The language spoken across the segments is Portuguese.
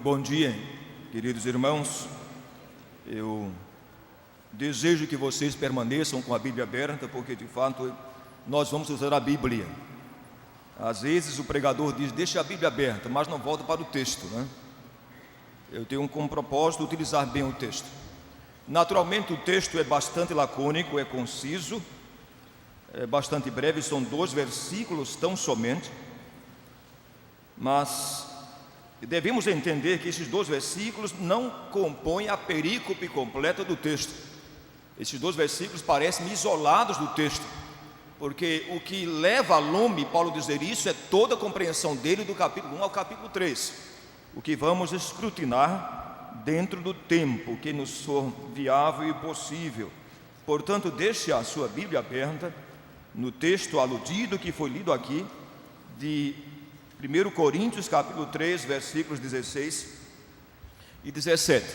Bom dia, queridos irmãos. Eu desejo que vocês permaneçam com a Bíblia aberta, porque de fato nós vamos usar a Bíblia. Às vezes o pregador diz, deixa a Bíblia aberta, mas não volta para o texto, né? Eu tenho como propósito utilizar bem o texto. Naturalmente o texto é bastante lacônico, é conciso, é bastante breve, são 2 versículos tão somente, mas devemos entender que esses 2 versículos não compõem a perícope completa do texto. Esses 2 versículos parecem isolados do texto, porque o que leva a lume Paulo dizer isso é toda a compreensão dele do capítulo 1 ao capítulo 3, o que vamos escrutinar dentro do tempo que nos for viável e possível. Portanto, deixe a sua Bíblia aberta no texto aludido que foi lido aqui, de 1 Coríntios capítulo 3, versículos 16 e 17.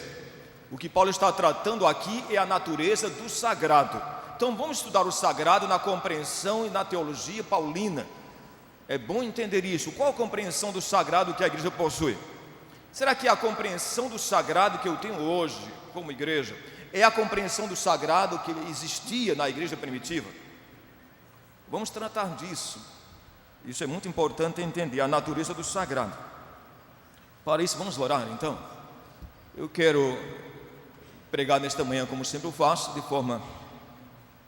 O que Paulo está tratando aqui é a natureza do sagrado. Então vamos estudar o sagrado na compreensão e na teologia paulina. É bom entender isso. Qual a compreensão do sagrado que a igreja possui? Será que a compreensão do sagrado que eu tenho hoje como igreja é a compreensão do sagrado que existia na igreja primitiva? Vamos tratar disso. Isso é muito importante entender, a natureza do sagrado. Para isso vamos orar então. Eu quero pregar nesta manhã, como sempre eu faço, de forma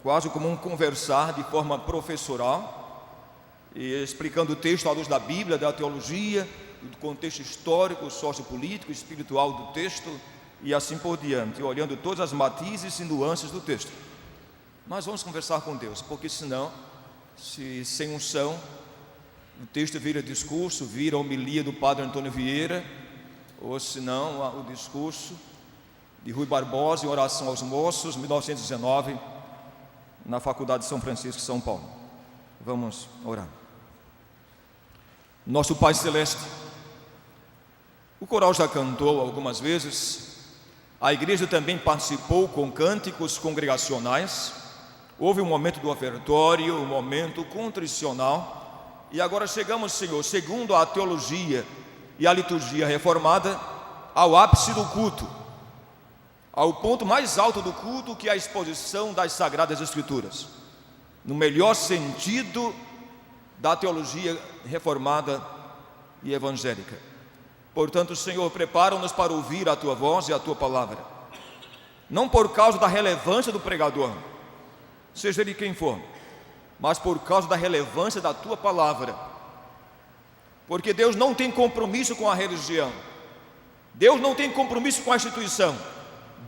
quase como um conversar, de forma professoral, e explicando o texto à luz da Bíblia, da teologia, do contexto histórico, sociopolítico, espiritual do texto, e assim por diante, olhando todas as matizes e nuances do texto. Mas vamos conversar com Deus, porque senão, se sem unção, o texto vira discurso, vira a homilia do padre Antônio Vieira, ou senão o discurso de Rui Barbosa em Oração aos Moços, 1919, na Faculdade de São Francisco, São Paulo. Vamos orar. Nosso Pai Celeste, o coral já cantou algumas vezes, a igreja também participou com cânticos congregacionais, houve um momento do ofertório, um momento contricional, e agora chegamos, Senhor, segundo a teologia e a liturgia reformada, ao ápice do culto, ao ponto mais alto do culto, que é a exposição das Sagradas Escrituras, no melhor sentido da teologia reformada e evangélica. Portanto, Senhor, prepara-nos para ouvir a Tua voz e a Tua palavra, não por causa da relevância do pregador, seja ele quem for, mas por causa da relevância da Tua palavra, porque Deus não tem compromisso com a religião, Deus não tem compromisso com a instituição,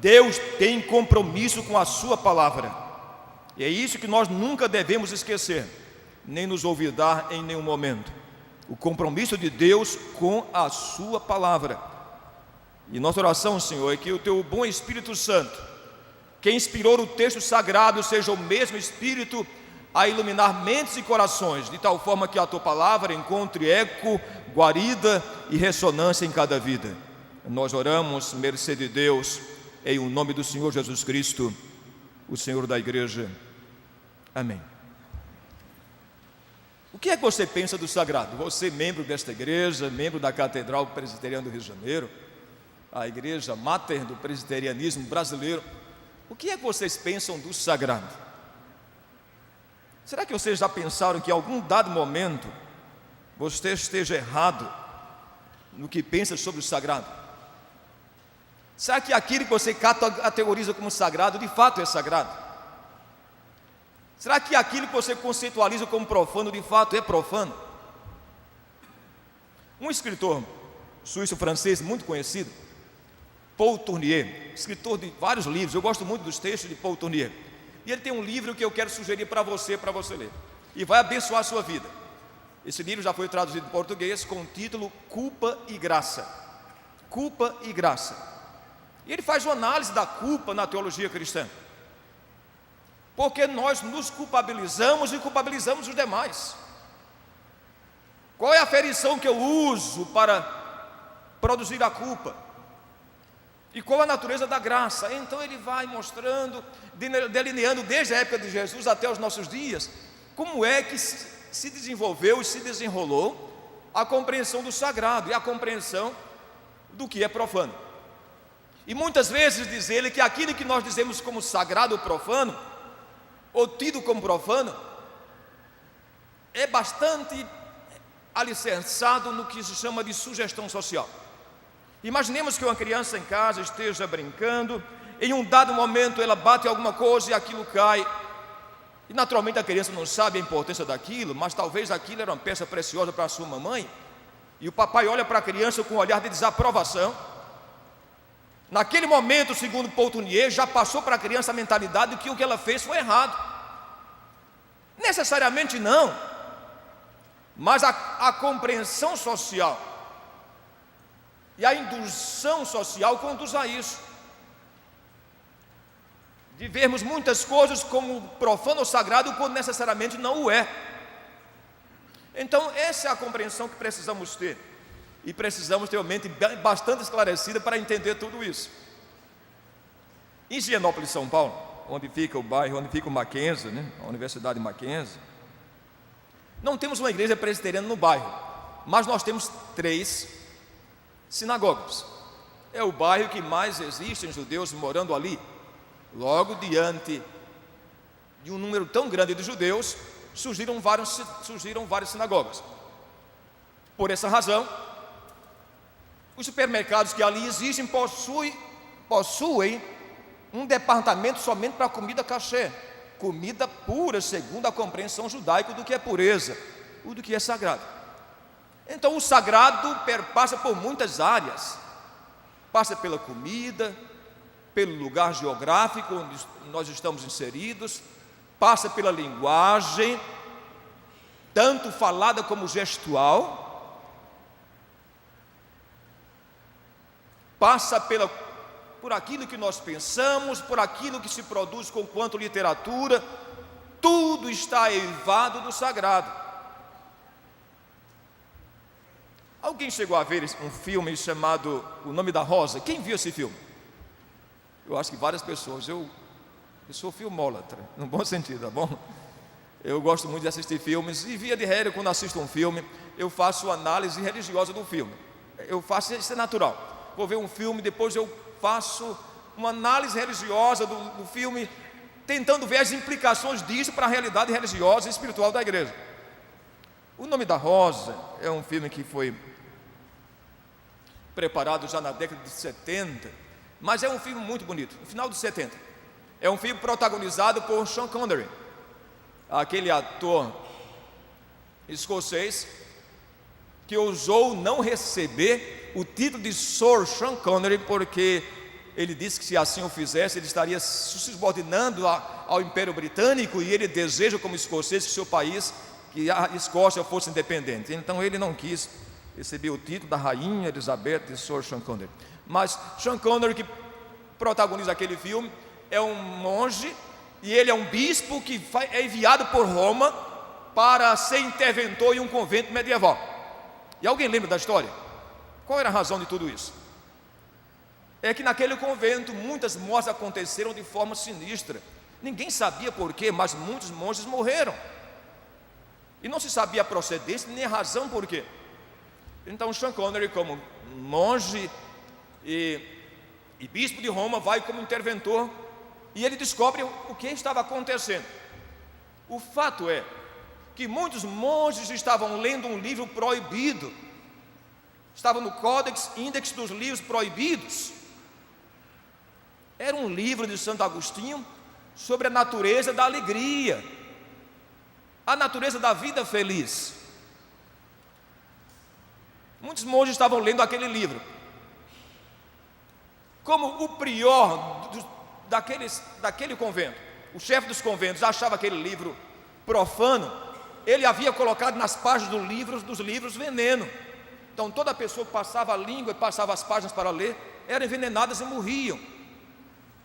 Deus tem compromisso com a Sua palavra, e é isso que nós nunca devemos esquecer, nem nos olvidar em nenhum momento, o compromisso de Deus com a Sua palavra. E nossa oração, Senhor, é que o Teu bom Espírito Santo, que inspirou o texto sagrado, seja o mesmo Espírito a iluminar mentes e corações, de tal forma que a Tua palavra encontre eco, guarida e ressonância em cada vida. Nós oramos, mercê de Deus, em o nome do Senhor Jesus Cristo, o Senhor da igreja. Amém. O que é que você pensa do sagrado? Você, membro desta igreja, membro da Catedral Presbiteriana do Rio de Janeiro, a igreja máter do presbiterianismo brasileiro, o que é que vocês pensam do sagrado? Será que vocês já pensaram que em algum dado momento você esteja errado no que pensa sobre o sagrado? Será que aquilo que você categoriza como sagrado, de fato é sagrado? Será que aquilo que você conceitualiza como profano, de fato é profano? Um escritor suíço-francês muito conhecido, Paul Tournier, escritor de vários livros, eu gosto muito dos textos de Paul Tournier, e ele tem um livro que eu quero sugerir para você ler, e vai abençoar a sua vida. Esse livro já foi traduzido em português com o título Culpa e Graça. Culpa e Graça. E ele faz uma análise da culpa na teologia cristã, porque nós nos culpabilizamos e culpabilizamos os demais. Qual é a aferição que eu uso para produzir a culpa? E qual a natureza da graça? Então ele vai mostrando, delineando desde a época de Jesus até os nossos dias, como é que se desenvolveu e se desenrolou a compreensão do sagrado. E a compreensão do que é profano. E muitas vezes diz ele que aquilo que nós dizemos como sagrado ou profano, ou tido como profano, é bastante alicerçado no que se chama de sugestão social. Imaginemos que uma criança em casa esteja brincando, em um dado momento ela bate alguma coisa e aquilo cai. E naturalmente a criança não sabe a importância daquilo, mas talvez aquilo era uma peça preciosa para a sua mamãe. E o papai olha para a criança com um olhar de desaprovação. Naquele momento, segundo Paul Tournier, já passou para a criança a mentalidade de que o que ela fez foi errado. Necessariamente não, mas a compreensão social e a indução social conduz a isso, de vermos muitas coisas como profano ou sagrado, quando necessariamente não o é. Então essa é a compreensão que precisamos ter, e precisamos ter uma mente bastante esclarecida para entender tudo isso. Em Higienópolis, São Paulo, onde fica o bairro, onde fica o Mackenzie, a Universidade Mackenzie, não temos uma igreja presbiteriana no bairro, mas nós temos 3 sinagogas. É o bairro que mais existem judeus morando ali. Logo, diante de um número tão grande de judeus, surgiram várias sinagogas. Por essa razão, os supermercados que ali existem possuem um departamento somente para comida kosher, comida pura, segundo a compreensão judaica do que é pureza, do que é sagrado. Então o sagrado perpassa por muitas áreas, passa pela comida, pelo lugar geográfico onde nós estamos inseridos, passa pela linguagem, tanto falada como gestual, passa por aquilo que nós pensamos, por aquilo que se produz conquanto literatura, tudo está eivado do sagrado. Alguém chegou a ver um filme chamado O Nome da Rosa? Quem viu esse filme? Eu acho que várias pessoas. Eu sou filmólatra, no bom sentido, tá bom? Eu gosto muito de assistir filmes, e via de regra, quando assisto um filme, eu faço análise religiosa do filme. Isso é natural. Vou ver um filme, depois eu faço uma análise religiosa do filme, tentando ver as implicações disso para a realidade religiosa e espiritual da igreja. O Nome da Rosa é um filme que foi preparado já na década de 70, mas é um filme muito bonito, no final de 70. É um filme protagonizado por Sean Connery, aquele ator escocês que ousou não receber o título de Sir Sean Connery, porque ele disse que se assim o fizesse, ele estaria se subordinando ao Império Britânico, e ele deseja, como escocês, que seu país, que a Escócia fosse independente. Então ele não quis receber o título da rainha Elizabeth de Sir Sean Connery. Mas Sean Connery, que protagoniza aquele filme, é um monge, e ele é um bispo que é enviado por Roma para ser interventor em um convento medieval. E alguém lembra da história? Qual era a razão de tudo isso? É que naquele convento muitas mortes aconteceram de forma sinistra. Ninguém sabia porquê, mas muitos monges morreram. E não se sabia a procedência nem a razão por quê. Então Sean Connery, como monge e bispo de Roma, vai como interventor, e ele descobre o que estava acontecendo. O fato é que muitos monges estavam lendo um livro proibido, estava no Codex Index dos livros proibidos. Era um livro de Santo Agostinho sobre a natureza da alegria, a natureza da vida feliz. Muitos monges estavam lendo aquele livro. Como o prior daquele convento, o chefe dos conventos, achava aquele livro profano, ele havia colocado nas páginas dos livros veneno. Então toda pessoa que passava a língua e passava as páginas para ler, eram envenenadas e morriam.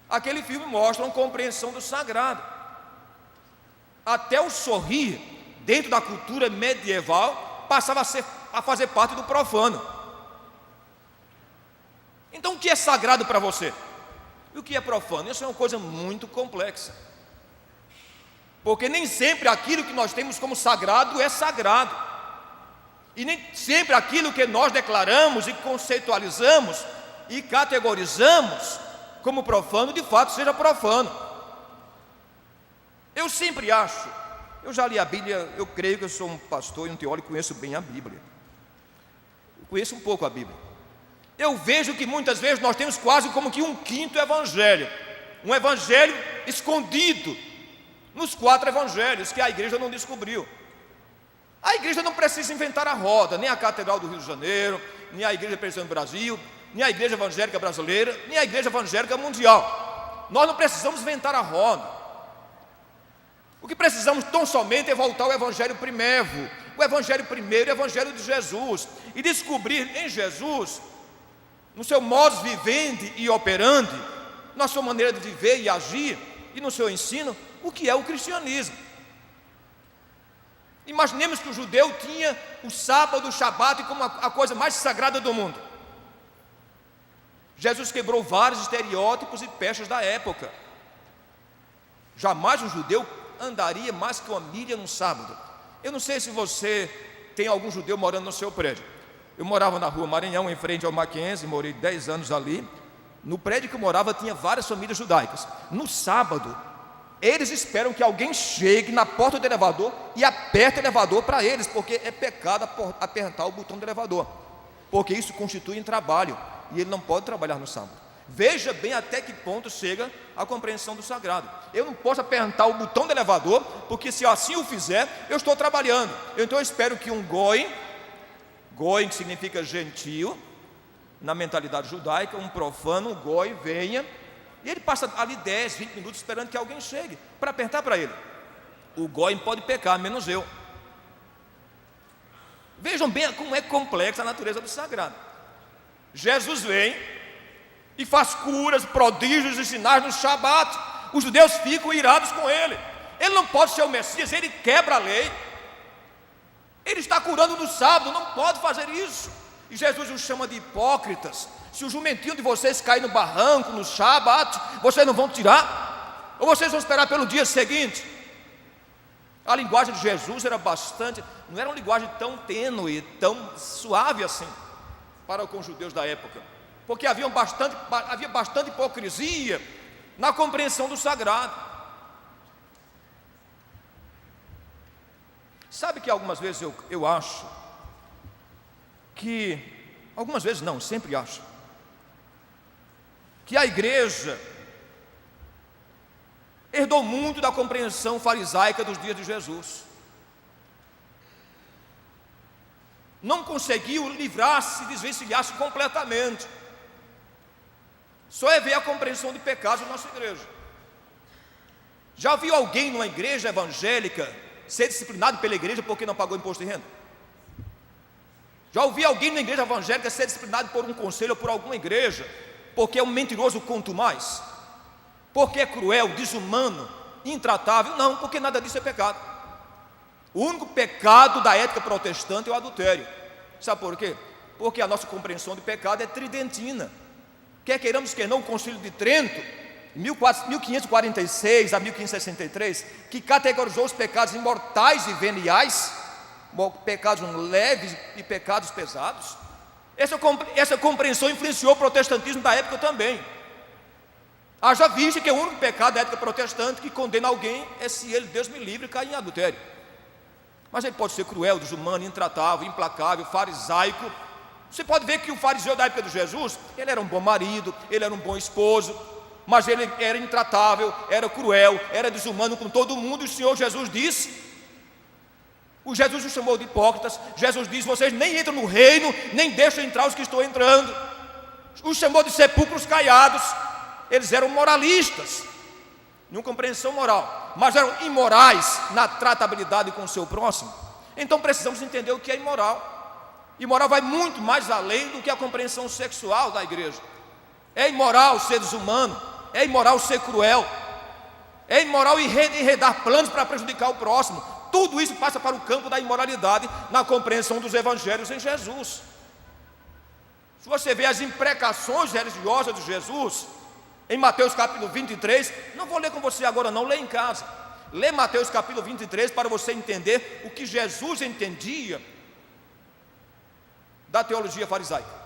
Aquele filme mostra uma compreensão do sagrado. Até o sorrir, dentro da cultura medieval, passava a fazer parte do profano. Então o que é sagrado para você? E o que é profano? Isso é uma coisa muito complexa, porque nem sempre aquilo que nós temos como sagrado é sagrado. E nem sempre aquilo que nós declaramos e conceitualizamos e categorizamos como profano, de fato seja profano. Eu sempre acho, eu já li a Bíblia, eu creio que eu sou um pastor e um teólogo, conheço bem a Bíblia. Eu conheço um pouco a Bíblia. Eu vejo que muitas vezes nós temos quase como que um quinto evangelho, um evangelho escondido nos 4 evangelhos que a igreja não descobriu. A igreja não precisa inventar a roda, nem a Catedral do Rio de Janeiro, nem a Igreja Presbiteriana do Brasil, nem a Igreja Evangélica Brasileira, nem a Igreja Evangélica Mundial. Nós não precisamos inventar a roda. O que precisamos tão somente é voltar ao Evangelho primevo, o Evangelho primeiro, o Evangelho de Jesus, e descobrir em Jesus, no seu modus vivendi e operandi, na sua maneira de viver e agir, e no seu ensino, o que é o cristianismo. Imaginemos que o judeu tinha o sábado, o shabat como a coisa mais sagrada do mundo. Jesus quebrou vários estereótipos e pechas da época. Jamais um judeu andaria mais que 1 milha no sábado. Eu não sei se você tem algum judeu morando no seu prédio. Eu morava na rua Maranhão, em frente ao Mackenzie, morei 10 anos ali. No prédio que eu morava tinha várias famílias judaicas. No sábado, eles esperam que alguém chegue na porta do elevador e aperte o elevador para eles, porque é pecado apertar o botão do elevador, porque isso constitui um trabalho, e ele não pode trabalhar no sábado. Veja bem até que ponto chega a compreensão do sagrado. Eu não posso apertar o botão do elevador, porque se assim o fizer, eu estou trabalhando. Então eu espero que um goi, que significa gentio, na mentalidade judaica, um profano, um goi, venha, e ele passa ali 10, 20 minutos esperando que alguém chegue para apertar para ele. O goi pode pecar, menos eu. Vejam bem como é complexa a natureza do sagrado. Jesus vem e faz curas, prodígios e sinais no shabat. Os judeus ficam irados com ele. Ele não pode ser o Messias, ele quebra a lei. Ele está curando no sábado, não pode fazer isso. E Jesus os chama de hipócritas. Se o jumentinho de vocês cair no barranco, no shabat, vocês não vão tirar? Ou vocês vão esperar pelo dia seguinte? A linguagem de Jesus era bastante, não era uma linguagem tão tênue, tão suave assim, para com os judeus da época, porque havia bastante hipocrisia na compreensão do sagrado. Sabe que algumas vezes eu acho que, algumas vezes não, sempre acho, que a igreja herdou muito da compreensão farisaica dos dias de Jesus. Não conseguiu livrar-se, desvencilhar-se completamente. Só é ver a compreensão de pecados na nossa igreja. Já viu alguém numa igreja evangélica ser disciplinado pela igreja porque não pagou imposto de renda? Já ouvi alguém na igreja evangélica ser disciplinado por um conselho ou por alguma igreja porque é um mentiroso quanto mais? Porque é cruel, desumano, intratável? Não, porque nada disso é pecado. O único pecado da ética protestante é o adultério. Sabe por quê? Porque a nossa compreensão de pecado é tridentina. Quer queiramos que não, o Concílio de Trento, 1546 a 1563, que categorizou os pecados imortais e veniais, pecados leves e pecados pesados. Essa compreensão influenciou o protestantismo da época também. Haja visto que é o único pecado da ética protestante que condena alguém é se ele, Deus me livre, cair em adultério. Mas ele pode ser cruel, desumano, intratável, implacável, farisaico. Você pode ver que o fariseu da época de Jesus, ele era um bom marido, ele era um bom esposo, mas ele era intratável, era cruel, era desumano com todo mundo. E o Senhor Jesus disse, o Jesus os chamou de hipócritas. Jesus disse, vocês nem entram no reino, nem deixam entrar os que estão entrando. Os chamou de sepulcros caiados. Eles eram moralistas, em compreensão moral, mas eram imorais na tratabilidade com o seu próximo. Então precisamos entender o que é imoral. Imoral vai muito mais além do que a compreensão sexual da igreja. É imoral ser desumano, é imoral ser cruel, é imoral enredar planos para prejudicar o próximo. Tudo isso passa para o campo da imoralidade na compreensão dos evangelhos em Jesus. Se você vê as imprecações religiosas de Jesus em Mateus capítulo 23, não vou ler com você agora não, lê em casa. Lê Mateus capítulo 23 para você entender o que Jesus entendia da teologia farisaica.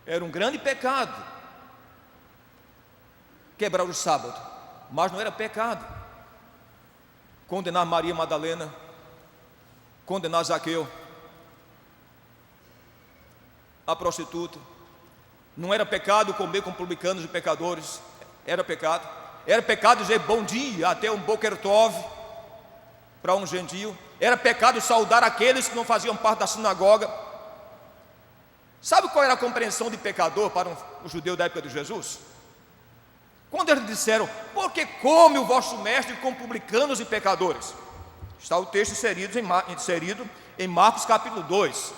Era um grande pecado quebrar o sábado, mas não era pecado condenar Maria Madalena, condenar Zaqueu, a prostituta. Não era pecado comer com publicanos e pecadores. Era pecado. Era pecado dizer bom dia até um Boker Tov para um gentio. Era pecado saudar aqueles que não faziam parte da sinagoga. Sabe qual era a compreensão de pecador para um judeu da época de Jesus? Quando eles disseram, por que come o vosso mestre com publicanos e pecadores? Está o texto inserido em Marcos capítulo 2,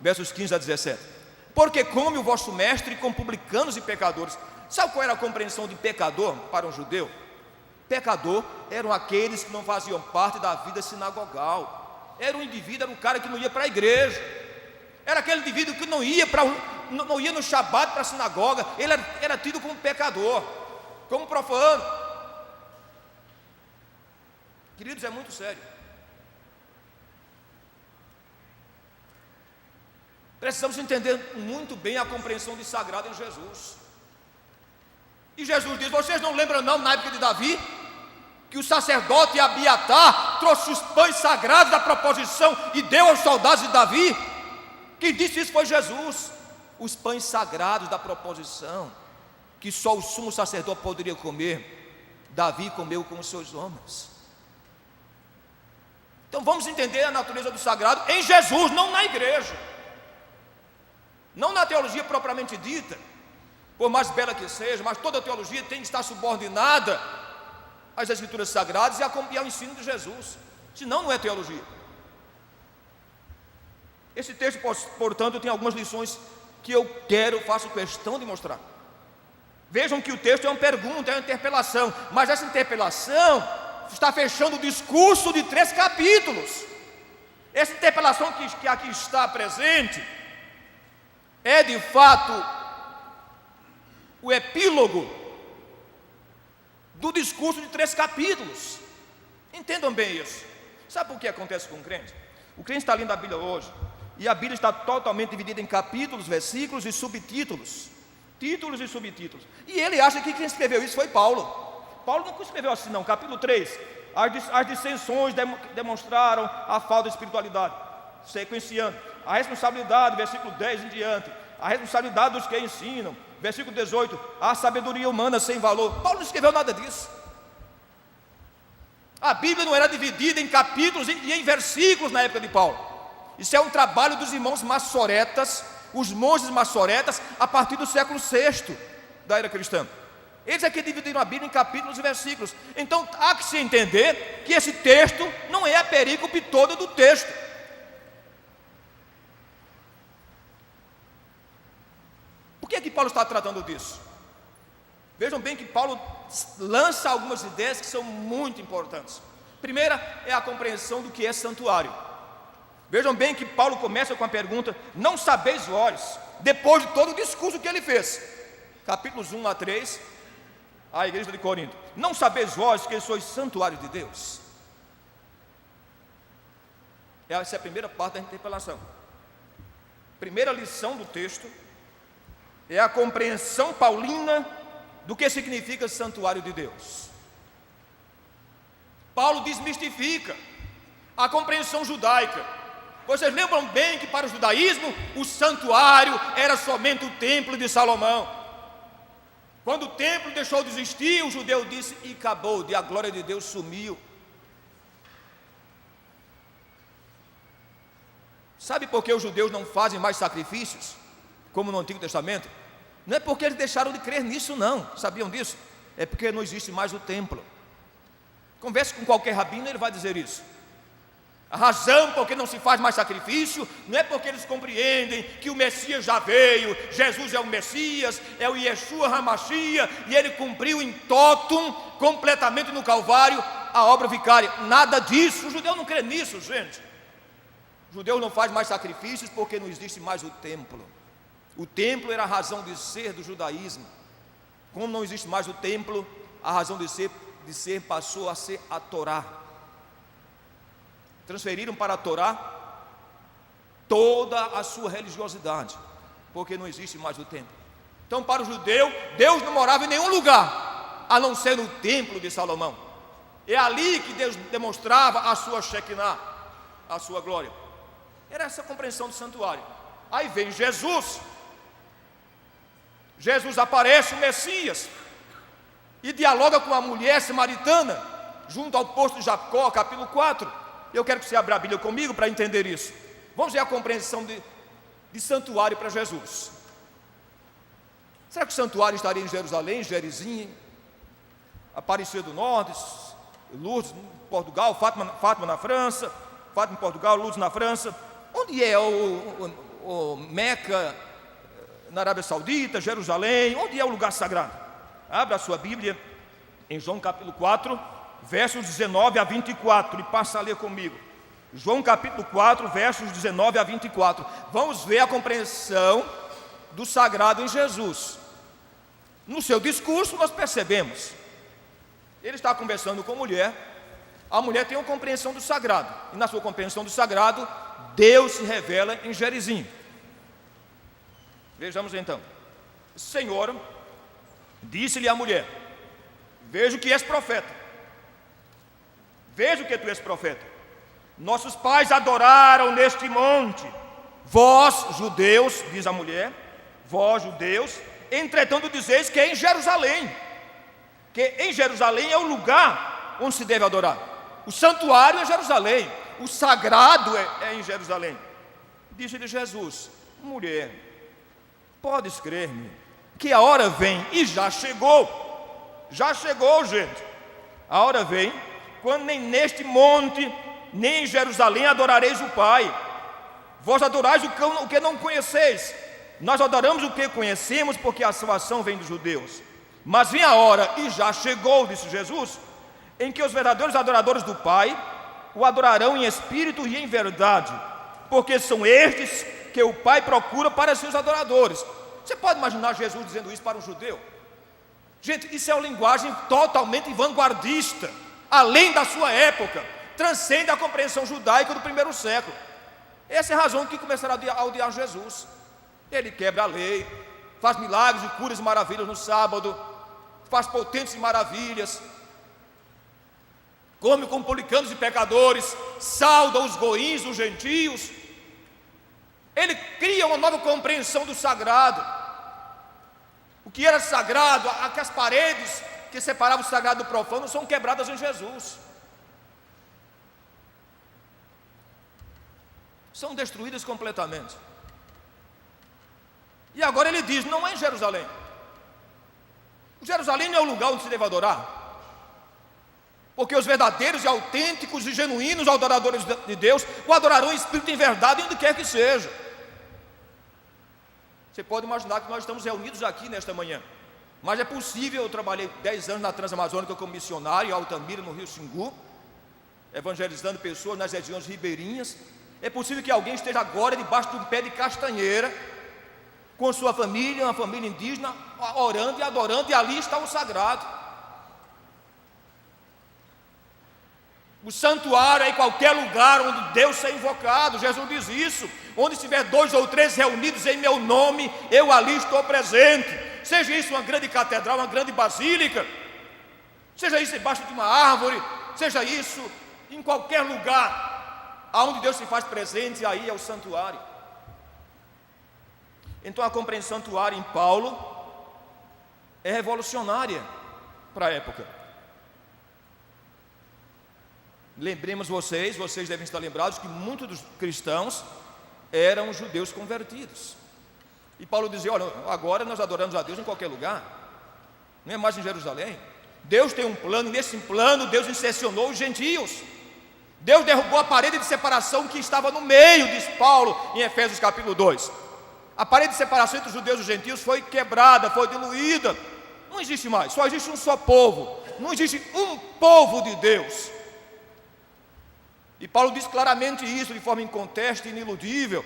versos 15 a 17. Porque come o vosso mestre com publicanos e pecadores. Sabe qual era a compreensão de pecador para um judeu? Pecador eram aqueles que não faziam parte da vida sinagogal. Era um indivíduo, era um cara que não ia para a igreja. Era aquele indivíduo que não ia no Shabat para a sinagoga. Ele era tido como pecador, como profano. Queridos, é muito sério. Precisamos entender muito bem a compreensão de sagrado em Jesus. E Jesus diz, vocês não lembram não, na época de Davi, que o sacerdote Abiatar trouxe os pães sagrados da proposição e deu aos soldados de Davi? Quem disse isso foi Jesus. Os pães sagrados da proposição, que só o sumo sacerdote poderia comer, Davi comeu com os seus homens. Então vamos entender a natureza do sagrado em Jesus, não na igreja, não na teologia propriamente dita, por mais bela que seja, mas toda teologia tem que estar subordinada às escrituras sagradas e ao ensino de Jesus, senão não é teologia. Esse texto, portanto, tem algumas lições que eu faço questão de mostrar. Vejam que o texto é uma pergunta, é uma interpelação, mas essa interpelação está fechando o discurso de 3 capítulos. Essa interpelação que aqui está presente é de fato o epílogo do discurso de 3 capítulos. Entendam bem isso. Sabe por que acontece com o crente? O crente está lendo a Bíblia hoje, e a Bíblia está totalmente dividida em capítulos, versículos e subtítulos, títulos e subtítulos, e ele acha que quem escreveu isso foi Paulo. Paulo não escreveu assim não. Capítulo 3, as dissensões demonstraram a falta de espiritualidade, sequenciando, a responsabilidade, versículo 10 em diante, a responsabilidade dos que ensinam, versículo 18, a sabedoria humana sem valor. Paulo não escreveu nada disso. A Bíblia não era dividida em capítulos e em versículos na época de Paulo. Isso é um trabalho dos irmãos maçoretas, os monges maçoretas, a partir do século VI da era cristã. Eles é que dividiram a Bíblia em capítulos e versículos. Então há que se entender que esse texto não é a perícope toda do texto. Por que Paulo está tratando disso? Vejam bem que Paulo lança algumas ideias que são muito importantes. Primeira é a compreensão do que é santuário. Vejam bem que Paulo começa com a pergunta, não sabeis vós, depois de todo o discurso que ele fez, capítulos 1 a 3, à igreja de Corinto, não sabeis vós que sois santuário de Deus? Essa é a primeira parte da interpelação. Primeira lição do texto é a compreensão paulina do que significa santuário de Deus. Paulo desmistifica a compreensão judaica. Vocês lembram bem que para o judaísmo o santuário era somente o templo de Salomão. Quando o templo deixou de existir, o judeu disse, e acabou, a glória de Deus sumiu. Sabe por que os judeus não fazem mais sacrifícios, como no Antigo Testamento? Não é porque eles deixaram de crer nisso não, sabiam disso? É porque não existe mais o templo. Converse com qualquer rabino, ele vai dizer isso. A razão por que não se faz mais sacrifício não é porque eles compreendem que o Messias já veio, Jesus é o Messias, é o Yeshua HaMashiach, e ele cumpriu em totum, completamente no Calvário, a obra vicária. Nada disso, o judeu não crê nisso, gente. O judeu não faz mais sacrifícios porque não existe mais o templo. O templo era a razão de ser do judaísmo. Como não existe mais o templo, a razão de ser passou a ser a Torá. Transferiram para a Torá toda a sua religiosidade, porque não existe mais o templo. Então, para o judeu, Deus não morava em nenhum lugar, a não ser no templo de Salomão. É ali que Deus demonstrava a sua Shekinah, a sua glória. Era essa a compreensão do santuário. Aí vem Jesus. Jesus aparece, o Messias, e dialoga com a mulher samaritana, junto ao poço de Jacó, capítulo 4. Eu quero que você abra a Bíblia comigo para entender isso. Vamos ver a compreensão de santuário para Jesus. Será que o santuário estaria em Jerusalém, Gerizim, Aparecida do Norte, Lourdes, Portugal, Fátima na França, Fátima em Portugal, Lourdes na França? Onde é o Meca, na Arábia Saudita, Jerusalém? Onde é o lugar sagrado? Abra a sua Bíblia em João capítulo 4, versos 19 a 24, e passa a ler comigo. João capítulo 4, versos 19 a 24. Vamos ver a compreensão do sagrado em Jesus. No seu discurso nós percebemos, ele está conversando com a mulher tem uma compreensão do sagrado, e na sua compreensão do sagrado, Deus se revela em Gerizim. Vejamos então. Senhor, disse-lhe a mulher: vejo que és profeta. Vejo que tu és profeta. Nossos pais adoraram neste monte. Vós, judeus, diz a mulher, vós, judeus, entretanto dizeis que é em Jerusalém. Que em Jerusalém é o lugar onde se deve adorar. O santuário é Jerusalém. O sagrado é em Jerusalém. Disse-lhe Jesus: mulher, podes crer-me que a hora vem, e já chegou, gente. A hora vem, quando nem neste monte, nem em Jerusalém adorareis o Pai. Vós adorais o que não conheceis. Nós adoramos o que conhecemos, porque a salvação vem dos judeus. Mas vem a hora, e já chegou, disse Jesus, em que os verdadeiros adoradores do Pai o adorarão em espírito e em verdade, porque são estes que o Pai procura para seus adoradores. Você pode imaginar Jesus dizendo isso para um judeu? Gente, isso é uma linguagem totalmente vanguardista, além da sua época, transcende a compreensão judaica do primeiro século. Essa é a razão que começaram a odiar Jesus. Ele quebra a lei, faz milagres e curas e maravilhas no sábado, faz potentes maravilhas, come com publicanos e pecadores, sauda os goíns, os gentios. Ele cria uma nova compreensão do sagrado. O que era sagrado, as paredes que separavam o sagrado do profano são quebradas em Jesus. São destruídas completamente. E agora ele diz: não é em Jerusalém. Jerusalém não é o lugar onde se deve adorar. Porque os verdadeiros e autênticos e genuínos adoradores de Deus o adorarão em espírito e em verdade, onde quer que seja. Você pode imaginar que nós estamos reunidos aqui nesta manhã, mas é possível. Eu trabalhei 10 anos na Transamazônica como missionário em Altamira, no Rio Xingu, evangelizando pessoas nas regiões ribeirinhas. É possível que alguém esteja agora debaixo de um pé de castanheira, com sua família, uma família indígena, orando e adorando, e ali está o sagrado. O santuário é em qualquer lugar onde Deus seja invocado. Jesus diz isso: onde estiver 2 ou 3 reunidos em meu nome, eu ali estou presente. Seja isso uma grande catedral, uma grande basílica, seja isso debaixo de uma árvore, seja isso em qualquer lugar aonde Deus se faz presente, aí é o santuário. Então a compreensão do santuário em Paulo é revolucionária para a época. Lembremos vocês devem estar lembrados que muitos dos cristãos eram judeus convertidos. E Paulo dizia: olha, agora nós adoramos a Deus em qualquer lugar, não é mais em Jerusalém. Deus tem um plano, e nesse plano Deus insercionou os gentios. Deus derrubou a parede de separação que estava no meio, diz Paulo em Efésios capítulo 2. A parede de separação entre os judeus e os gentios foi quebrada, foi diluída. Não existe mais, só existe um só povo. Não existe um povo de Deus. E Paulo diz claramente isso de forma inconteste e iniludível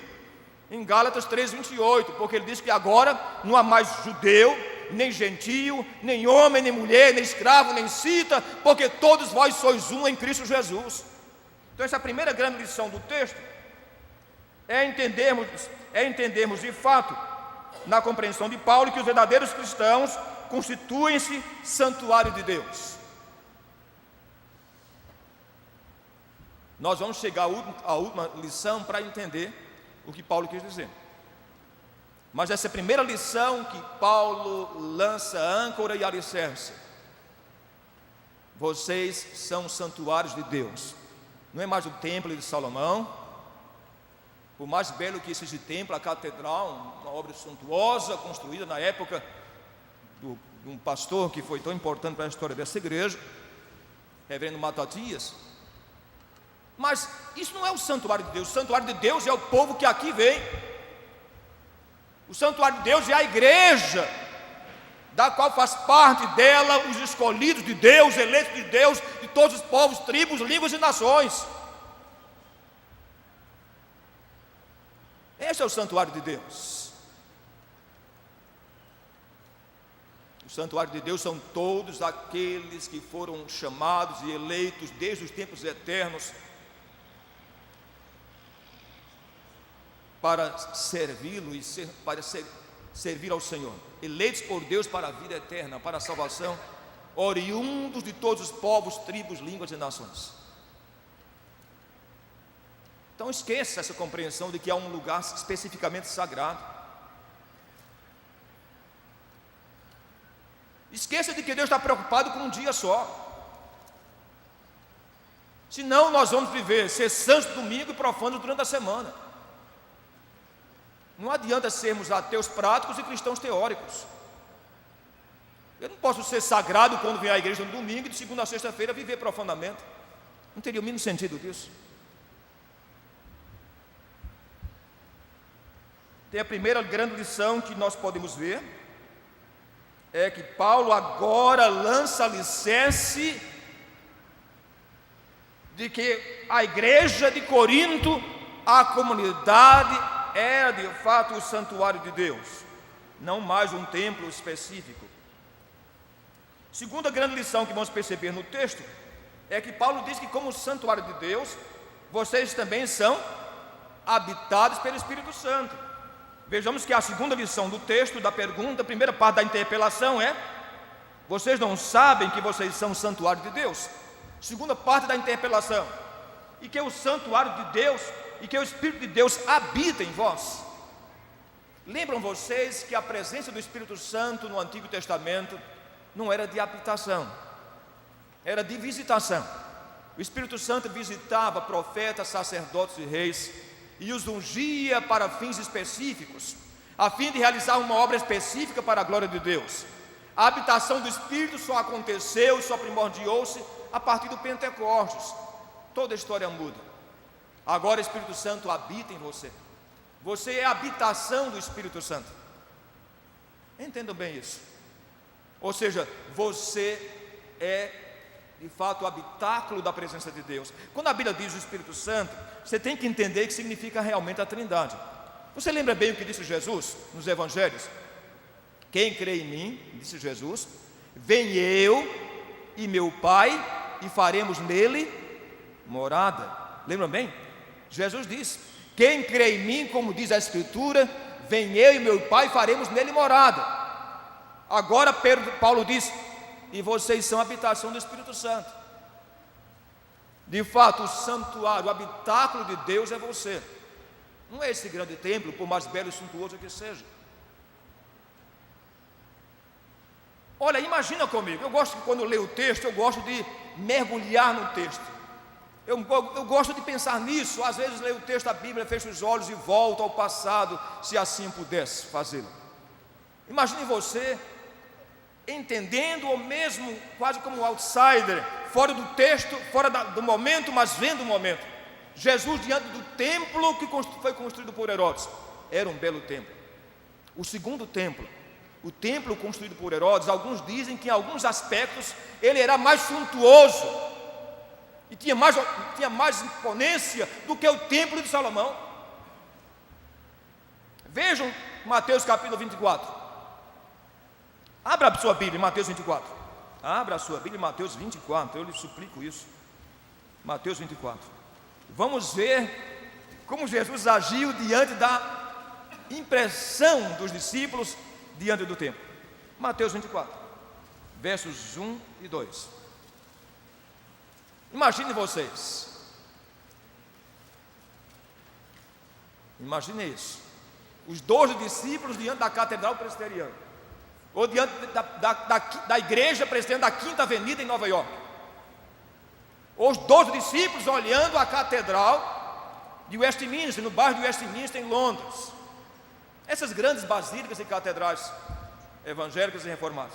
em Gálatas 3:28, porque ele diz que agora não há mais judeu, nem gentio, nem homem, nem mulher, nem escravo, nem cita, porque todos vós sois um em Cristo Jesus. Então essa é a primeira grande lição do texto. é entendermos de fato, na compreensão de Paulo, que os verdadeiros cristãos constituem-se santuário de Deus. Nós vamos chegar à última lição para entender o que Paulo quis dizer. Mas essa é a primeira lição que Paulo lança âncora e alicerce. Vocês são santuários de Deus. Não é mais o templo de Salomão. Por mais belo que seja o templo, a catedral, uma obra suntuosa, construída na época de um pastor que foi tão importante para a história dessa igreja, reverendo Matatias. Mas isso não é o santuário de Deus. O santuário de Deus é o povo que aqui vem. O santuário de Deus é a igreja, da qual faz parte dela os escolhidos de Deus, eleitos de Deus, de todos os povos, tribos, línguas e nações. Esse é o santuário de Deus. O santuário de Deus são todos aqueles que foram chamados e eleitos desde os tempos eternos para servi-lo e servir ao Senhor, eleitos por Deus para a vida eterna, para a salvação, oriundos de todos os povos, tribos, línguas e nações. Então esqueça essa compreensão de que há um lugar especificamente sagrado. Esqueça de que Deus está preocupado com um dia só. Senão nós vamos ser santos domingo e profanos durante a semana. Não adianta sermos ateus práticos e cristãos teóricos. Eu não posso ser sagrado quando venho à igreja no domingo e de segunda a sexta-feira viver profanamente. Não teria o mínimo sentido disso. Tem a primeira grande lição que nós podemos ver, é que Paulo agora lança alicerce de que a igreja de Corinto, a comunidade, era de fato o santuário de Deus, não mais um templo específico. Segunda grande lição que vamos perceber no texto é que Paulo diz que, como santuário de Deus, vocês também são habitados pelo Espírito Santo. Vejamos que a segunda lição do texto, da pergunta, a primeira parte da interpelação é: vocês não sabem que vocês são santuário de Deus? Segunda parte da interpelação: e que o santuário de Deus e que o Espírito de Deus habita em vós. Lembram vocês que a presença do Espírito Santo no Antigo Testamento não era de habitação, era de visitação. O Espírito Santo visitava profetas, sacerdotes e reis e os ungia para fins específicos, a fim de realizar uma obra específica para a glória de Deus. A habitação do Espírito só aconteceu, só primordiou-se a partir do Pentecostes. Toda a história muda. Agora o Espírito Santo habita em você. Você é a habitação do Espírito Santo. Entendam bem isso. Ou seja, você é de fato o habitáculo da presença de Deus. Quando a Bíblia diz o Espírito Santo, você tem que entender que significa realmente a Trindade. Você lembra bem o que disse Jesus nos Evangelhos? Quem crê em mim, disse Jesus, vem eu e meu Pai e faremos nele morada. Lembram bem? Jesus disse: quem crê em mim, como diz a Escritura, vem eu e meu Pai e faremos nele morada. Agora Paulo diz: e vocês são a habitação do Espírito Santo. De fato, o santuário, o habitáculo de Deus é você. Não é esse grande templo, por mais belo e suntuoso que seja. Olha, imagina comigo. Eu gosto que quando eu leio o texto, eu gosto de mergulhar no texto. Eu gosto de pensar nisso. Às vezes leio o texto da Bíblia, fecho os olhos e volto ao passado, se assim pudesse fazê-lo. Imagine você entendendo, ou mesmo quase como um outsider, fora do texto, fora do momento, mas vendo o momento. Jesus diante do templo que foi construído por Herodes. Era um belo templo. O segundo templo, o templo construído por Herodes, alguns dizem que em alguns aspectos ele era mais suntuoso e tinha mais imponência do que o templo de Salomão. Vejam Mateus capítulo 24. Abra a sua Bíblia em Mateus 24. Abra a sua Bíblia em Mateus 24. Eu lhe suplico isso. Mateus 24. Vamos ver como Jesus agiu diante da impressão dos discípulos diante do templo. Mateus 24, versos 1 e 2. Imaginem vocês. Imagine isso. Os 12 discípulos diante da Catedral Presbiteriana, ou diante da Igreja Presbiteriana da Quinta Avenida em Nova York. Os 12 discípulos olhando a Catedral de Westminster, no bairro de Westminster, em Londres. Essas grandes basílicas e catedrais evangélicas e reformadas.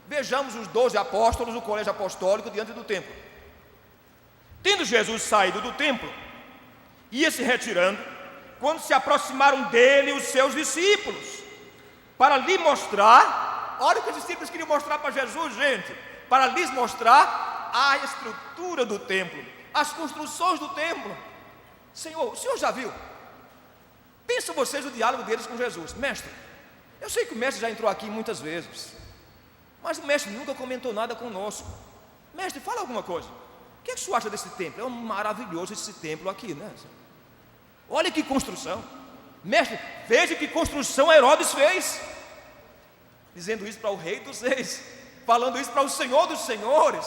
Vejamos os 12 apóstolos, o colégio apostólico, diante do templo. Tendo Jesus saído do templo, ia se retirando, quando se aproximaram dele os seus discípulos, para lhe mostrar, olha o que os discípulos queriam mostrar para Jesus, gente, para lhes mostrar a estrutura do templo, as construções do templo. Senhor, o senhor já viu? Pensam vocês o diálogo deles com Jesus. Mestre, eu sei que o mestre já entrou aqui muitas vezes, mas o mestre nunca comentou nada conosco. Mestre, fala alguma coisa. O que é que o senhor acha desse templo? É maravilhoso esse templo aqui, né? Olha que construção. Mestre, veja que construção Herodes fez. Dizendo isso para o rei dos reis, falando isso para o Senhor dos senhores.